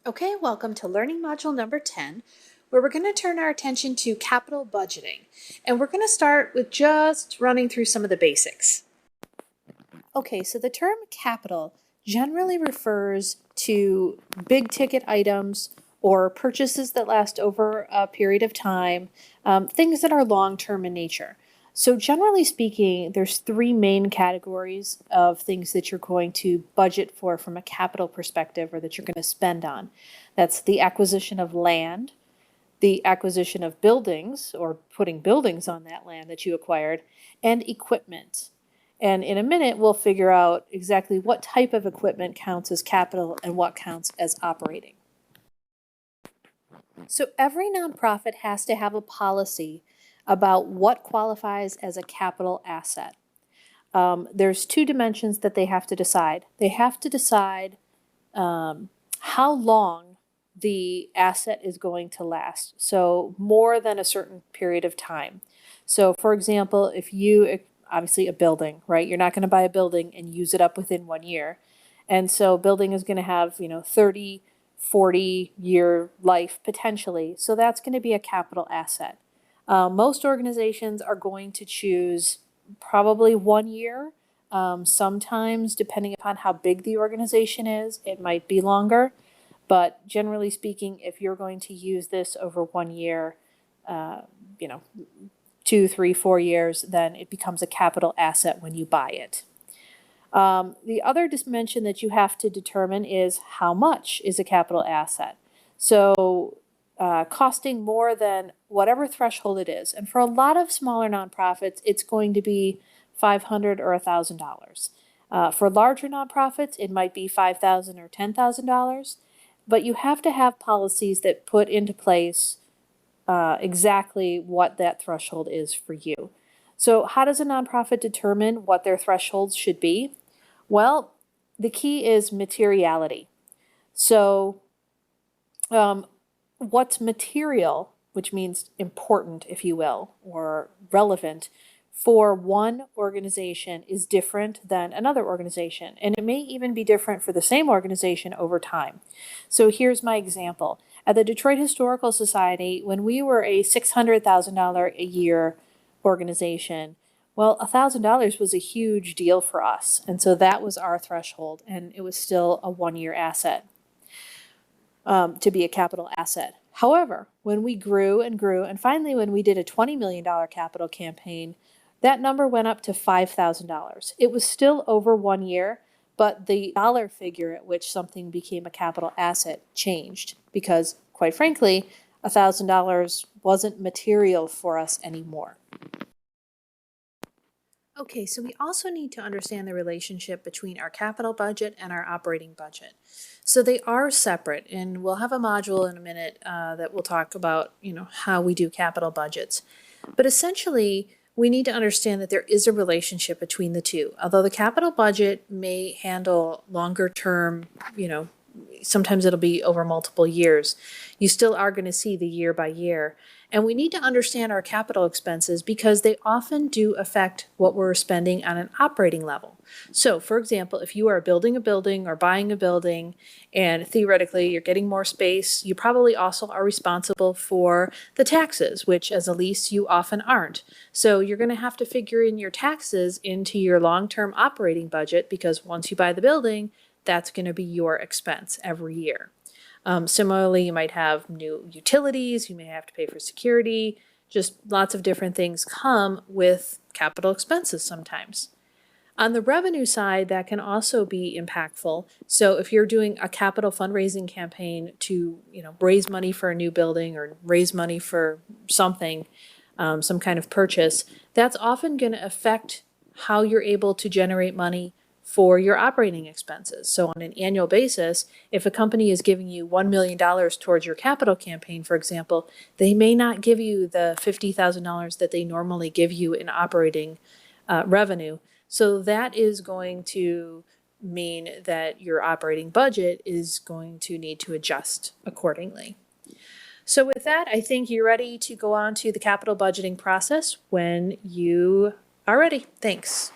Okay, welcome to learning module number 10, where we're going to turn our attention to capital budgeting. And we're going to start with just running through some of the basics. Okay, so the term capital generally refers to big ticket items or purchases that last over a period of time, things that are long-term in nature. So generally speaking, there's three main categories of things that you're going to budget for from a capital perspective or that you're going to spend on. That's the acquisition of land, the acquisition of buildings or putting buildings on that land that you acquired, and equipment. And in a minute, we'll figure out exactly what type of equipment counts as capital and what counts as operating. So every nonprofit has to have a policy about what qualifies as a capital asset. There's two dimensions that they have to decide. They have to decide how long the asset is going to last. So more than a certain period of time. So for example, if you, obviously a building, right? You're not going to buy a building and use it up within 1 year. And so building is going to have, 30, 40-year life potentially. So that's going to be a capital asset. Most organizations are going to choose probably 1 year. Sometimes, depending upon how big the organization is, it might be longer. But generally speaking, if you're going to use this over 1 year, 2, 3, 4 years, then it becomes a capital asset when you buy it. The other dimension that you have to determine is how much is a capital asset. So costing more than whatever threshold it is. And for a lot of smaller nonprofits, it's going to be $500 or $1,000. For larger nonprofits, it might be $5,000 or $10,000. But you have to have policies that put into place exactly what that threshold is for you. So how does a nonprofit determine what their thresholds should be? Well, the key is materiality. So what's material, which means important, if you will, or relevant, for one organization is different than another organization. And it may even be different for the same organization over time. So here's my example. At the Detroit Historical Society, when we were a $600,000 a year organization, well, $1,000 was a huge deal for us. And so that was our threshold, and it was still a 1-year asset to be a capital asset. However, when we grew and grew, and finally when we did a $20 million capital campaign, that number went up to $5,000. It was still over 1 year, but the dollar figure at which something became a capital asset changed because, quite frankly, $1,000 wasn't material for us anymore. Okay, so we also need to understand the relationship between our capital budget and our operating budget. So they are separate, and we'll have a module in a minute that will talk about, how we do capital budgets. But essentially, we need to understand that there is a relationship between the two. Although the capital budget may handle longer term, sometimes it'll be over multiple years, you still are going to see the year by year. And we need to understand our capital expenses because they often do affect what we're spending on an operating level. So for example, if you are building a building or buying a building and theoretically you're getting more space, you probably also are responsible for the taxes, which as a lease you often aren't. So you're going to have to figure in your taxes into your long-term operating budget because once you buy the building, that's going to be your expense every year. Similarly, you might have new utilities, you may have to pay for security, just lots of different things come with capital expenses sometimes. On the revenue side, that can also be impactful. So if you're doing a capital fundraising campaign to, raise money for a new building or raise money for something, some kind of purchase, that's often going to affect how you're able to generate money for your operating expenses. So on an annual basis, if a company is giving you $1 million towards your capital campaign, for example, they may not give you the $50,000 that they normally give you in operating revenue. So that is going to mean that your operating budget is going to need to adjust accordingly. So with that, I think you're ready to go on to the capital budgeting process when you are ready. Thanks.